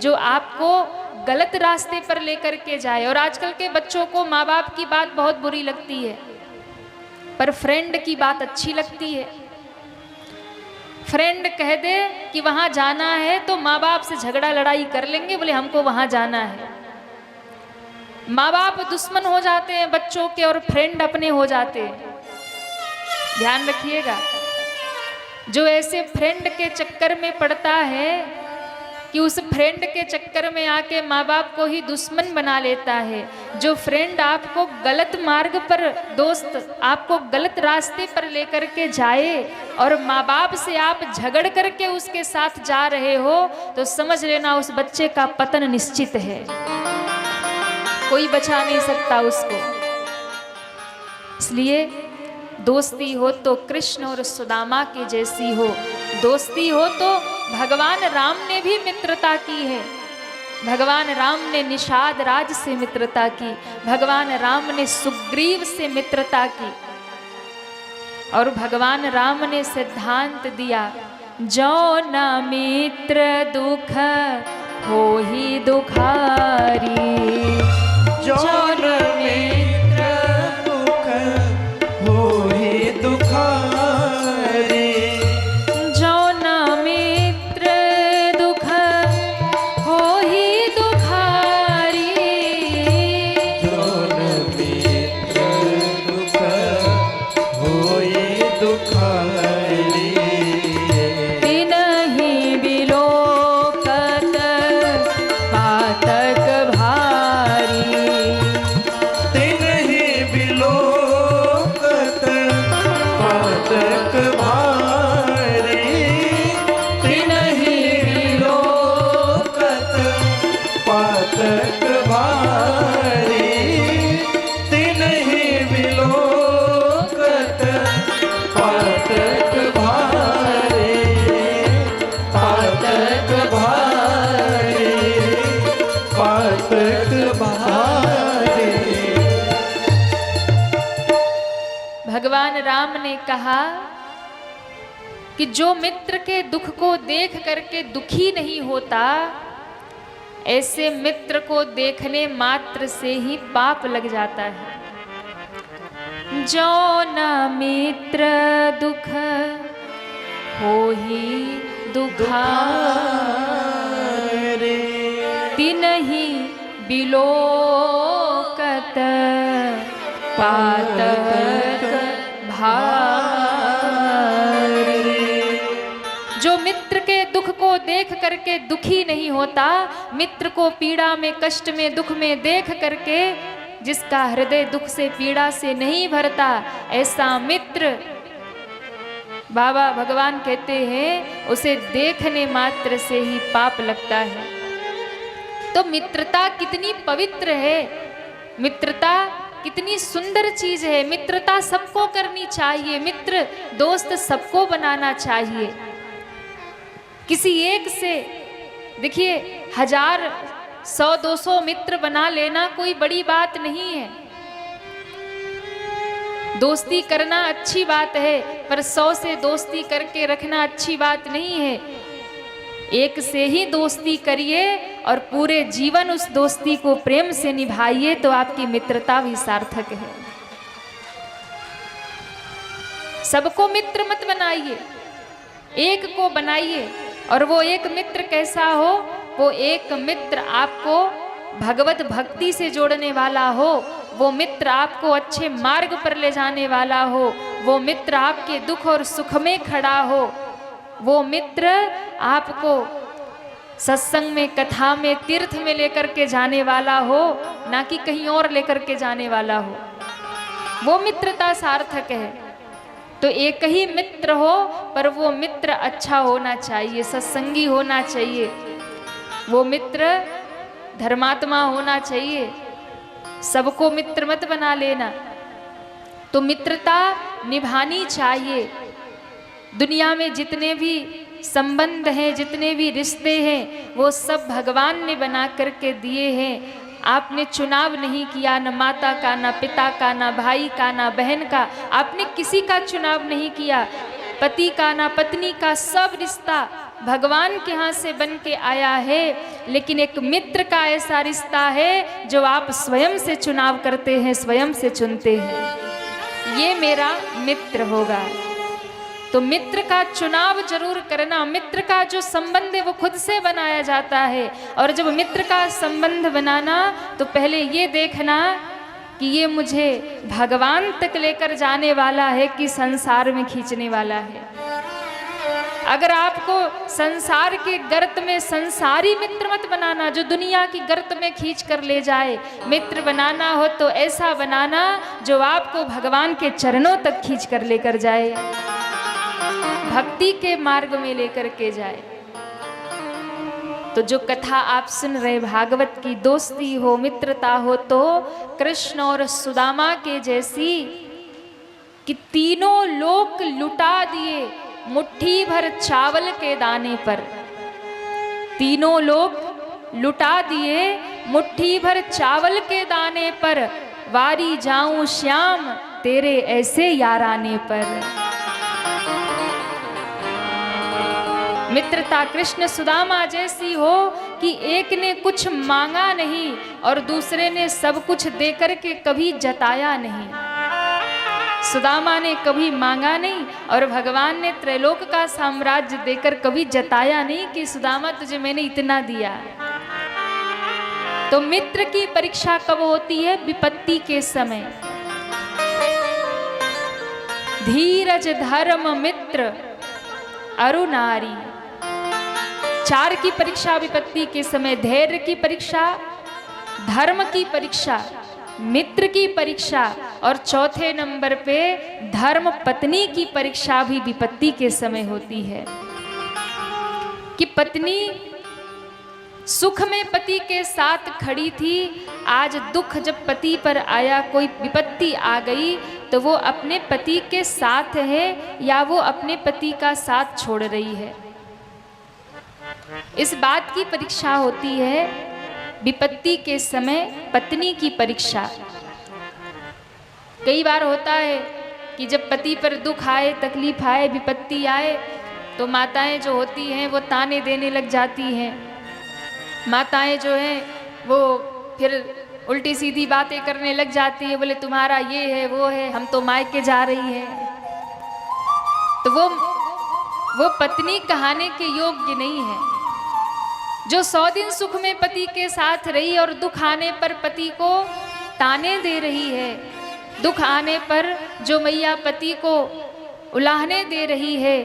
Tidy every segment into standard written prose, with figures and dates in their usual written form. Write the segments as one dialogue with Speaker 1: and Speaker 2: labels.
Speaker 1: जो आपको गलत रास्ते पर लेकर के जाए। और आजकल के बच्चों को माँ बाप की बात बहुत बुरी लगती है, पर फ्रेंड की बात अच्छी लगती है। फ्रेंड कह दे कि वहाँ जाना है तो माँ बाप से झगड़ा लड़ाई कर लेंगे, बोले हमको वहाँ जाना है। माँ बाप दुश्मन हो जाते हैं बच्चों के और फ्रेंड अपने हो जाते हैं। ध्यान रखिएगा, जो ऐसे फ्रेंड के चक्कर में पड़ता है कि उस फ्रेंड के चक्कर में आके माँ बाप को ही दुश्मन बना लेता है। जो फ्रेंड आपको गलत मार्ग पर, दोस्त आपको गलत रास्ते पर लेकर के जाए और माँ बाप से आप झगड़ करके उसके साथ जा रहे हो, तो समझ लेना उस बच्चे का पतन निश्चित है, कोई बचा नहीं सकता उसको। इसलिए दोस्ती हो तो कृष्ण और सुदामा की जैसी हो, दोस्ती हो तो भगवान राम ने भी मित्रता की है। भगवान राम ने निषाद राज से मित्रता की, भगवान राम ने सुग्रीव से मित्रता की, और भगवान राम ने सिद्धांत दिया, जो न मित्र दुख हो ही दुखारी,
Speaker 2: जो न मित्र दुख हो ही दुखारी,
Speaker 1: जो न मित्र दुख हो ही दुखारी,
Speaker 2: जो न मित्र दुख हो ही दुखारी,
Speaker 1: तिनहि बिलोकत पातक भारी,
Speaker 2: तिनहि बिलोकत पातक भारी, तिनहि बिलोकत पातक भारी, तिनहि बिलोकत पातक भारी, पातक भारी, पातक भारी।
Speaker 1: भगवान राम ने कहा कि जो मित्र के दुख को देख करके दुखी नहीं होता, ऐसे मित्र को देखने मात्र से ही पाप लग जाता है। जो न मित्र दुख हो ही दुखारी, तिनहि बिलोकत पातक भारी। जो मित्र के दुख को देख करके दुखी नहीं होता, मित्र को पीड़ा में, कष्ट में, दुख में देख करके जिसका हृदय दुख से, पीड़ा से नहीं भरता, ऐसा मित्र बाबा भगवान कहते हैं उसे देखने मात्र से ही पाप लगता है। तो मित्रता कितनी पवित्र है, मित्रता कितनी सुंदर चीज है। मित्रता सबको करनी चाहिए, मित्र दोस्त सबको बनाना चाहिए। किसी एक से देखिए 1000, 100, 200 मित्र बना लेना कोई बड़ी बात नहीं है। दोस्ती करना अच्छी बात है, पर 100 से दोस्ती करके रखना अच्छी बात नहीं है। एक से ही दोस्ती करिए और पूरे जीवन उस दोस्ती को प्रेम से निभाइए, तो आपकी मित्रता भी सार्थक है। सबको मित्र मत बनाइए, एक को बनाइए। और वो एक मित्र कैसा हो? वो एक मित्र आपको भगवत भक्ति से जोड़ने वाला हो, वो मित्र आपको अच्छे मार्ग पर ले जाने वाला हो, वो मित्र आपके दुख और सुख में खड़ा हो, वो मित्र आपको सत्संग में, कथा में, तीर्थ में लेकर के जाने वाला हो, ना कि कहीं और लेकर के जाने वाला हो। वो मित्रता सार्थक है। तो एक ही मित्र हो, पर वो मित्र अच्छा होना चाहिए, सत्संगी होना चाहिए, वो मित्र धर्मात्मा होना चाहिए। सबको मित्र मत बना लेना। तो मित्रता निभानी चाहिए। दुनिया में जितने भी संबंध हैं, जितने भी रिश्ते हैं, वो सब भगवान ने बना करके दिए हैं। आपने चुनाव नहीं किया, न माता का, न पिता का, न भाई का, न बहन का, आपने किसी का चुनाव नहीं किया, पति का, न पत्नी का, सब रिश्ता भगवान के यहाँ से बन के आया है, लेकिन एक मित्र का ऐसा रिश्ता है जो आप स्वयं से चुनाव करते हैं, स्वयं से चुनते हैं, ये मेरा मित्र होगा। तो मित्र का चुनाव जरूर करना। मित्र का जो संबंध है वो खुद से बनाया जाता है, और जब मित्र का संबंध बनाना तो पहले ये देखना कि ये मुझे भगवान तक लेकर जाने वाला है कि संसार में खींचने वाला है। अगर आपको संसार के गर्त में संसारी मित्र मत बनाना जो दुनिया की गर्त में खींच कर ले जाए। मित्र बनाना हो तो ऐसा बनाना जो आपको भगवान के चरणों तक खींच कर लेकर जाए, भक्ति के मार्ग में लेकर के जाए। तो जो कथा आप सुन रहे भागवत की, दोस्ती हो, मित्रता हो, तो कृष्ण और सुदामा के जैसी कि तीनों लोक लुटा दिए मुट्ठी भर चावल के दाने पर। तीनों लोग लुटा दिए मुट्ठी भर चावल के दाने पर, वारी जाऊं श्याम तेरे ऐसे याराने पर। मित्रता कृष्ण सुदामा जैसी हो कि एक ने कुछ मांगा नहीं और दूसरे ने सब कुछ देकर के कभी जताया नहीं। सुदामा ने कभी मांगा नहीं और भगवान ने त्रैलोक का साम्राज्य देकर कभी जताया नहीं कि सुदामा तुझे मैंने इतना दिया। तो मित्र की परीक्षा कब होती है? विपत्ति के समय। धीरज धर्म मित्र अरु नारी, चार की परीक्षा विपत्ति के समय। धैर्य की परीक्षा, धर्म की परीक्षा, मित्र की परीक्षा, और चौथे नंबर पे धर्म पत्नी की परीक्षा भी विपत्ति के समय होती है। कि पत्नी सुख में पति के साथ खड़ी थी, आज दुख जब पति पर आया, कोई विपत्ति आ गई, तो वो अपने पति के साथ है या वो अपने पति का साथ छोड़ रही है। इस बात की परीक्षा होती है विपत्ति के समय पत्नी की परीक्षा। कई बार होता है कि जब पति पर दुख आए, तकलीफ आए, विपत्ति आए, तो माताएं जो होती हैं वो ताने देने लग जाती हैं। माताएं जो हैं वो फिर उल्टी सीधी बातें करने लग जाती है, बोले तुम्हारा ये है वो है, हम तो मायके जा रही हैं। तो वो पत्नी कहाने के योग्य नहीं है। जो 100 दिन सुख में पति के साथ रही और दुख आने पर पति को ताने दे रही है, दुख आने पर जो मैया पति को उलाहने दे रही है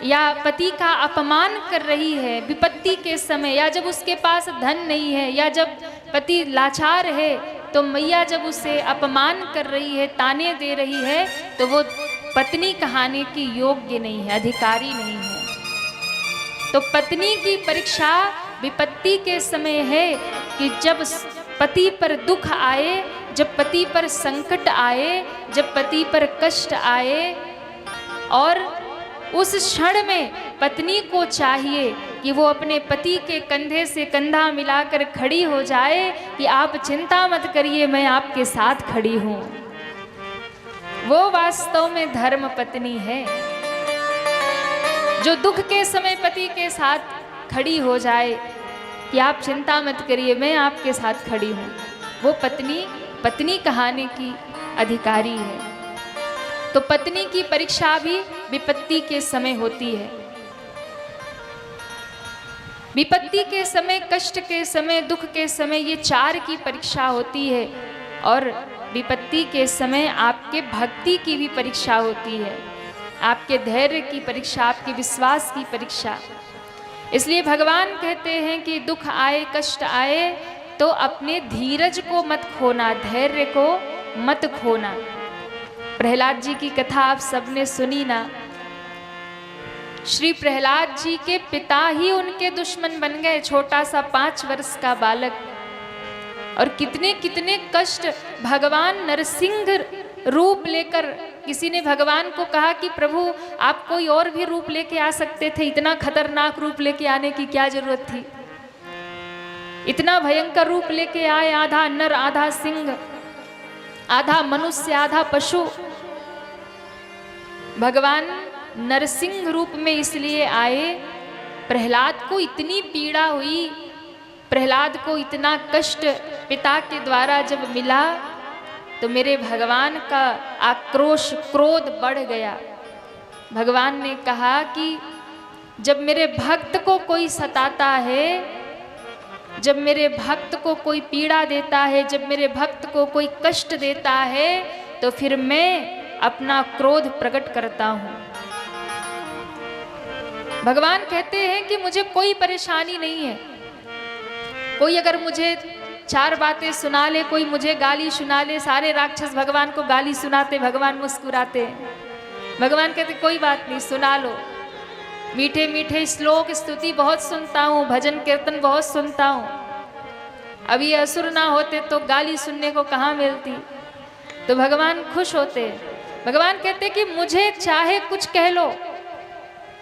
Speaker 1: या पति का अपमान कर रही है विपत्ति के समय, या जब उसके पास धन नहीं है, या जब पति लाचार है, तो मैया जब उसे अपमान कर रही है, ताने दे रही है, तो वो पत्नी कहाने की योग्य नहीं है, अधिकारी नहीं है। तो पत्नी की परीक्षा विपत्ति के समय है कि जब पति पर दुख आए, जब पति पर संकट आए, जब पति पर कष्ट आए, और उस क्षण में पत्नी को चाहिए कि वो अपने पति के कंधे से कंधा मिलाकर खड़ी हो जाए कि आप चिंता मत करिए, मैं आपके साथ खड़ी हूँ। वो वास्तव में धर्म पत्नी है, जो दुख के समय पति के साथ खड़ी हो जाए कि आप चिंता मत करिए, मैं आपके साथ खड़ी हूँ। वो पत्नी कहाने की अधिकारी है। तो पत्नी की परीक्षा भी विपत्ति के समय होती है। विपत्ति के समय, कष्ट के समय, दुख के समय, ये 4 की परीक्षा होती है। और विपत्ति के समय आपके भक्ति की भी परीक्षा होती है, आपके धैर्य की परीक्षा, आपके विश्वास की परीक्षा। इसलिए भगवान कहते हैं कि दुख आए, कष्ट आए, तो अपने धीरज को मत खोना, धैर्य को मत खोना। प्रहलाद जी की कथा आप सबने सुनी ना। श्री प्रहलाद जी के पिता ही उनके दुश्मन बन गए, छोटा सा 5 वर्ष का बालक। और कितने कितने कष्ट भगवान नरसिंह रूप लेकर, किसी ने भगवान को कहा कि प्रभु आप कोई और भी रूप लेके आ सकते थे, इतना खतरनाक रूप लेके आने की क्या जरूरत थी? इतना भयंकर रूप लेके आए, आधा नर आधा सिंह, आधा मनुष्य आधा पशु। भगवान नरसिंह रूप में इसलिए आए प्रहलाद को इतनी पीड़ा हुई, प्रहलाद को इतना कष्ट पिता के द्वारा जब मिला, तो मेरे भगवान का आक्रोश, क्रोध बढ़ गया। भगवान ने कहा कि जब मेरे भक्त को कोई सताता है, जब मेरे भक्त को कोई पीड़ा देता है, जब मेरे भक्त को कोई कष्ट देता है, तो फिर मैं अपना क्रोध प्रकट करता हूँ। भगवान कहते हैं कि मुझे कोई परेशानी नहीं है। कोई अगर मुझे 4 बातें सुना ले, कोई मुझे गाली सुना ले, सारे राक्षस भगवान को गाली सुनाते, भगवान मुस्कुराते हैं। भगवान कहते कोई बात नहीं, सुना लो। मीठे मीठे श्लोक स्तुति बहुत सुनता हूँ, भजन कीर्तन बहुत सुनता हूँ। अब ये असुर ना होते तो गाली सुनने को कहाँ मिलती। तो भगवान खुश होते। भगवान कहते कि मुझे चाहे कुछ कह लो,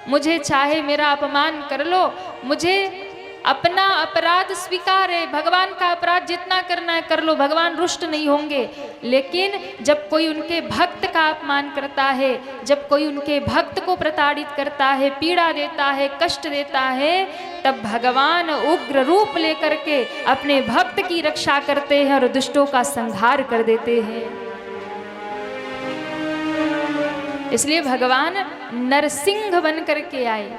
Speaker 1: मुझे चाहे मेरा अपमान कर लो, मुझे अपना अपराध स्वीकार है। भगवान का अपराध जितना करना है कर लो, भगवान रुष्ट नहीं होंगे। लेकिन जब कोई उनके भक्त का अपमान करता है, जब कोई उनके भक्त को प्रताड़ित करता है, पीड़ा देता है, कष्ट देता है, तब भगवान उग्र रूप लेकर के अपने भक्त की रक्षा करते हैं और दुष्टों का संहार कर देते हैं। इसलिए भगवान नरसिंह बन करके आए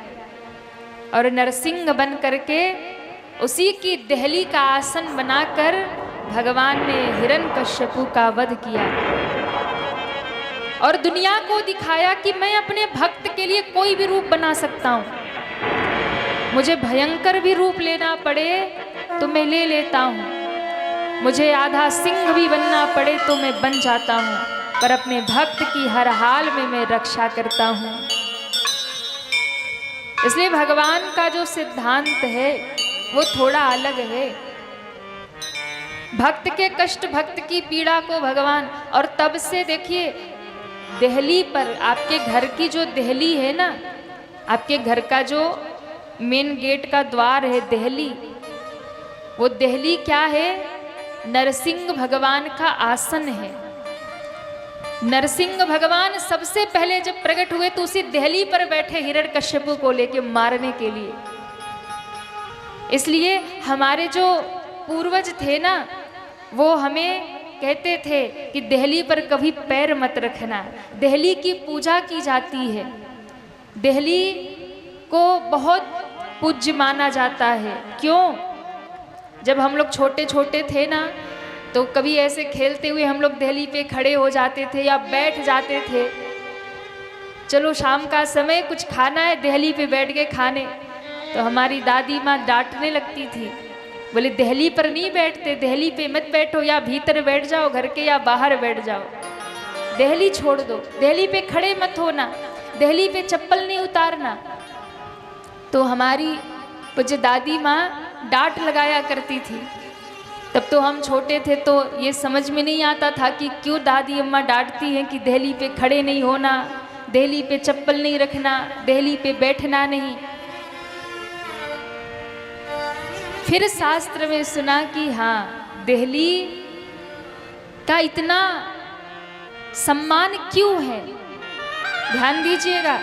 Speaker 1: और नरसिंह बन करके उसी की देहली का आसन बनाकर भगवान ने हिरण्यकश्यपु का वध किया और दुनिया को दिखाया कि मैं अपने भक्त के लिए कोई भी रूप बना सकता हूँ। मुझे भयंकर भी रूप लेना पड़े तो मैं ले लेता हूँ, मुझे आधा सिंह भी बनना पड़े तो मैं बन जाता हूँ, पर अपने भक्त की हर हाल में मैं रक्षा करता हूँ। इसलिए भगवान का जो सिद्धांत है वो थोड़ा अलग है। भक्त के कष्ट, भक्त की पीड़ा को भगवान, और तब से देखिए देहली पर, आपके घर की जो देहली है ना, आपके घर का जो मेन गेट का द्वार है देहली, वो देहली क्या है? नरसिंह भगवान का आसन है। नरसिंह भगवान सबसे पहले जब प्रकट हुए तो उसी देहली पर बैठे हिरण्यकश्यपु को लेके मारने के लिए। इसलिए हमारे जो पूर्वज थे ना, वो हमें कहते थे कि देहली पर कभी पैर मत रखना। देहली की पूजा की जाती है, देहली को बहुत पूज्य माना जाता है। क्यों? जब हम लोग छोटे छोटे थे ना, तो कभी ऐसे खेलते हुए हम लोग देहली पे खड़े हो जाते थे या बैठ जाते थे। चलो शाम का समय कुछ खाना है, देहली पे बैठ गए खाने, तो हमारी दादी माँ डांटने लगती थी, बोले देहली पर नहीं बैठते, देहली पे मत बैठो, या भीतर बैठ जाओ घर के या बाहर बैठ जाओ, देहली छोड़ दो, देहली पे खड़े मत होना, देहली पे चप्पल नहीं उतारना। तो हमारी पूज्य दादी माँ डांट लगाया करती थी। तब तो हम छोटे थे तो ये समझ में नहीं आता था कि क्यों दादी अम्मा डांटती हैं कि देहली पे खड़े नहीं होना, देहली पे चप्पल नहीं रखना, देहली पे बैठना नहीं। फिर शास्त्र में सुना कि हाँ, देहली का इतना सम्मान क्यों है। ध्यान दीजिएगा,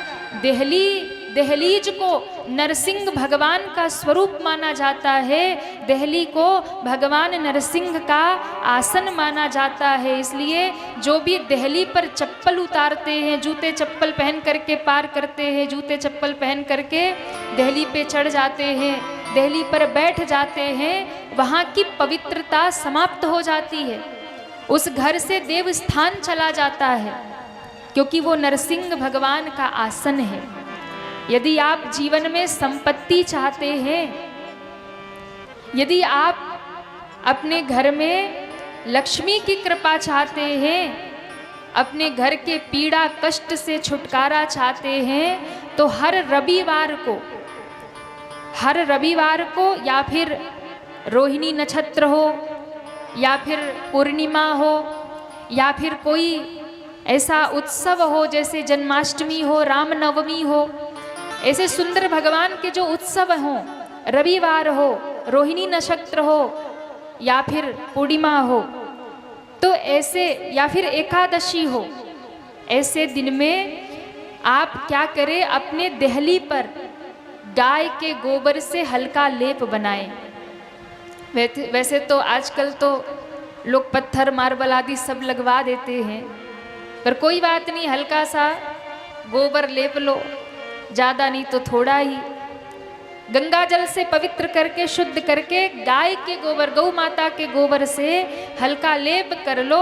Speaker 1: दहलीज को नरसिंह भगवान का स्वरूप माना जाता है, देहली को भगवान नरसिंह का आसन माना जाता है। इसलिए जो भी देहली पर चप्पल उतारते हैं, जूते चप्पल पहन करके पार करते हैं, जूते चप्पल पहन करके देहली पे चढ़ जाते हैं, देहली पर बैठ जाते हैं, वहाँ की पवित्रता समाप्त हो जाती है, उस घर से देव स्थान चला जाता है, क्योंकि वो नरसिंह भगवान का आसन है। यदि आप जीवन में संपत्ति चाहते हैं, यदि आप अपने घर में लक्ष्मी की कृपा चाहते हैं, अपने घर के पीड़ा कष्ट से छुटकारा चाहते हैं, तो हर रविवार को या फिर रोहिणी नक्षत्र हो या फिर पूर्णिमा हो या फिर कोई ऐसा उत्सव हो जैसे जन्माष्टमी हो, रामनवमी हो, ऐसे सुंदर भगवान के जो उत्सव हों, रविवार हो, रोहिणी नक्षत्र हो या फिर पूर्णिमा हो, तो ऐसे या फिर एकादशी हो, ऐसे दिन में आप क्या करें, अपने देहली पर गाय के गोबर से हल्का लेप बनाएं। वैसे तो आजकल तो लोग पत्थर मार्बल आदि सब लगवा देते हैं, पर कोई बात नहीं, हल्का सा गोबर लेप लो, ज़्यादा नहीं तो थोड़ा ही। गंगा जल से पवित्र करके शुद्ध करके गाय के गोबर, गौ माता के गोबर से हल्का लेप कर लो।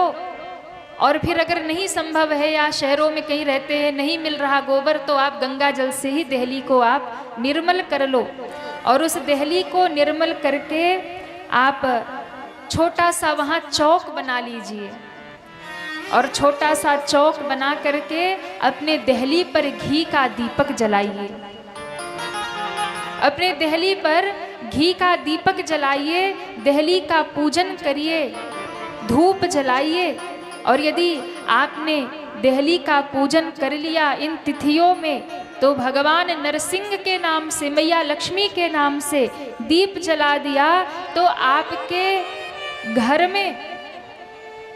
Speaker 1: और फिर अगर नहीं संभव है या शहरों में कहीं रहते हैं नहीं मिल रहा गोबर, तो आप गंगा जल से ही देहली को आप निर्मल कर लो। और उस देहली को निर्मल करके आप छोटा सा वहाँ चौक बना लीजिए, और छोटा सा चौक बना करके अपने देहली पर घी का दीपक जलाइए। अपने देहली पर घी का दीपक जलाइए, देहली का पूजन करिए, धूप जलाइए। और यदि आपने देहली का पूजन कर लिया इन तिथियों में, तो भगवान नरसिंह के नाम से, मैया लक्ष्मी के नाम से दीप जला दिया, तो आपके घर में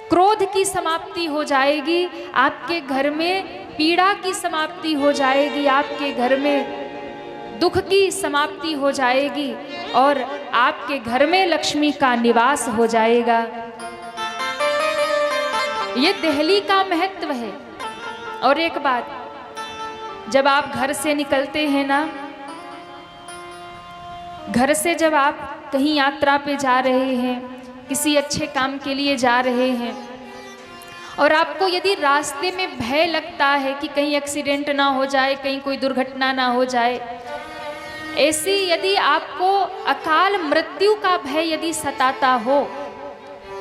Speaker 1: क्रोध की समाप्ति हो जाएगी, आपके घर में पीड़ा की समाप्ति हो जाएगी, आपके घर में दुख की समाप्ति हो जाएगी, और आपके घर में लक्ष्मी का निवास हो जाएगा। ये देहली का महत्व है। और एक बात, जब आप घर से निकलते हैं ना, घर से जब आप कहीं यात्रा पे जा रहे हैं, किसी अच्छे काम के लिए जा रहे हैं, और आपको यदि रास्ते में भय लगता है कि कहीं एक्सीडेंट ना हो जाए, कहीं कोई दुर्घटना ना हो जाए, ऐसी यदि आपको अकाल मृत्यु का भय यदि सताता हो,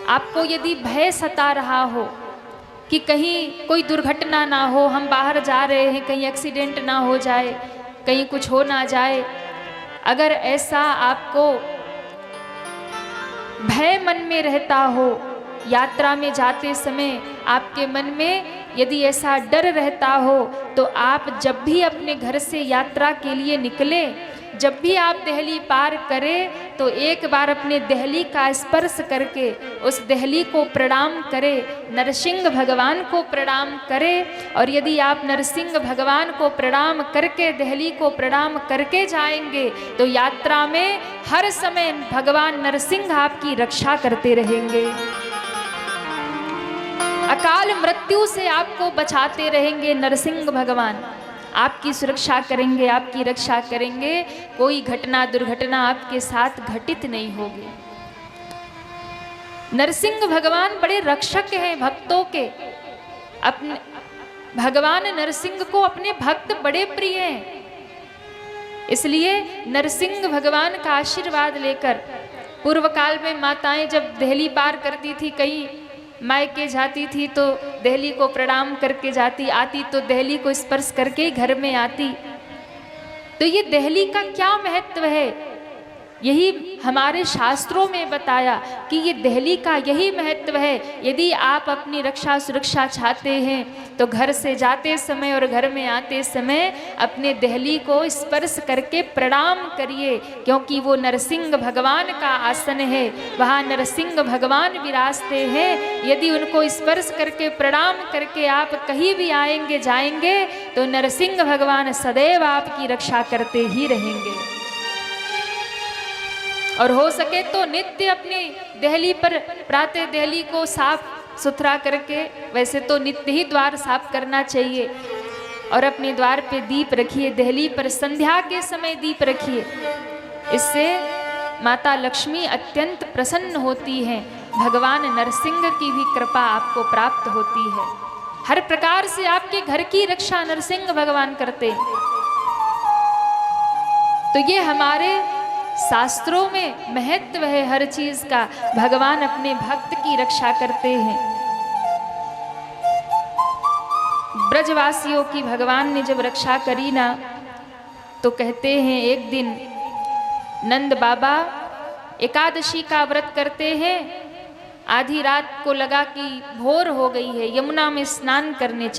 Speaker 1: आपको यदि भय सता रहा हो कि कहीं कोई दुर्घटना ना हो, हम बाहर जा रहे हैं कहीं एक्सीडेंट ना हो जाए, कहीं कुछ हो ना जाए, अगर ऐसा आपको भय मन में रहता हो, यात्रा में जाते समय आपके मन में यदि ऐसा डर रहता हो, तो आप जब भी अपने घर से यात्रा के लिए निकले, जब भी आप देहली पार करें, तो एक बार अपने देहली का स्पर्श करके उस देहली को प्रणाम करें, नरसिंह भगवान को प्रणाम करें। और यदि आप नरसिंह भगवान को प्रणाम करके, देहली को प्रणाम करके जाएंगे, तो यात्रा में हर समय भगवान नरसिंह आपकी रक्षा करते रहेंगे, अकाल मृत्यु से आपको बचाते रहेंगे। नरसिंह भगवान आपकी सुरक्षा करेंगे, आपकी रक्षा करेंगे, कोई घटना दुर्घटना आपके साथ घटित नहीं होगी। नरसिंह भगवान बड़े रक्षक हैं भक्तों के। अपने भगवान नरसिंह को अपने भक्त बड़े प्रिय हैं, इसलिए नरसिंह भगवान का आशीर्वाद लेकर पूर्व काल में माताएं जब देहली पार करती थी, कहीं मायके जाती थी तो देहली को प्रणाम करके जाती, आती तो देहली को स्पर्श करके ही घर में आती। तो ये देहली का क्या महत्व है, यही हमारे शास्त्रों में बताया कि ये देहली का यही महत्व है। यदि आप अपनी रक्षा सुरक्षा चाहते हैं, तो घर से जाते समय और घर में आते समय अपने देहली को स्पर्श करके प्रणाम करिए, क्योंकि वो नरसिंह भगवान का आसन है, वहाँ नरसिंह भगवान विराजते हैं। यदि उनको स्पर्श करके प्रणाम करके आप कहीं भी आएंगे जाएंगे, तो नरसिंह भगवान सदैव आपकी रक्षा करते ही रहेंगे। और हो सके तो नित्य अपनी देहली पर प्रातः देहली को साफ सुथरा करके, वैसे तो नित्य ही द्वार साफ करना चाहिए, और अपने द्वार पे दीप रखिए, देहली पर संध्या के समय दीप रखिए। इससे माता लक्ष्मी अत्यंत प्रसन्न होती हैं, भगवान नरसिंह की भी कृपा आपको प्राप्त होती है। हर प्रकार से आपके घर की रक्षा नरसिंह भगवान करते हैं। तो ये हमारे शास्त्रों में महत्व है हर चीज का, भगवान अपने भक्त की रक्षा करते हैं। ब्रजवासियों की भगवान ने जब रक्षा करी ना, तो कहते हैं एक दिन नंद बाबा एकादशी का व्रत करते हैं, आधी रात को लगा कि भोर हो गई है, यमुना में स्नान करने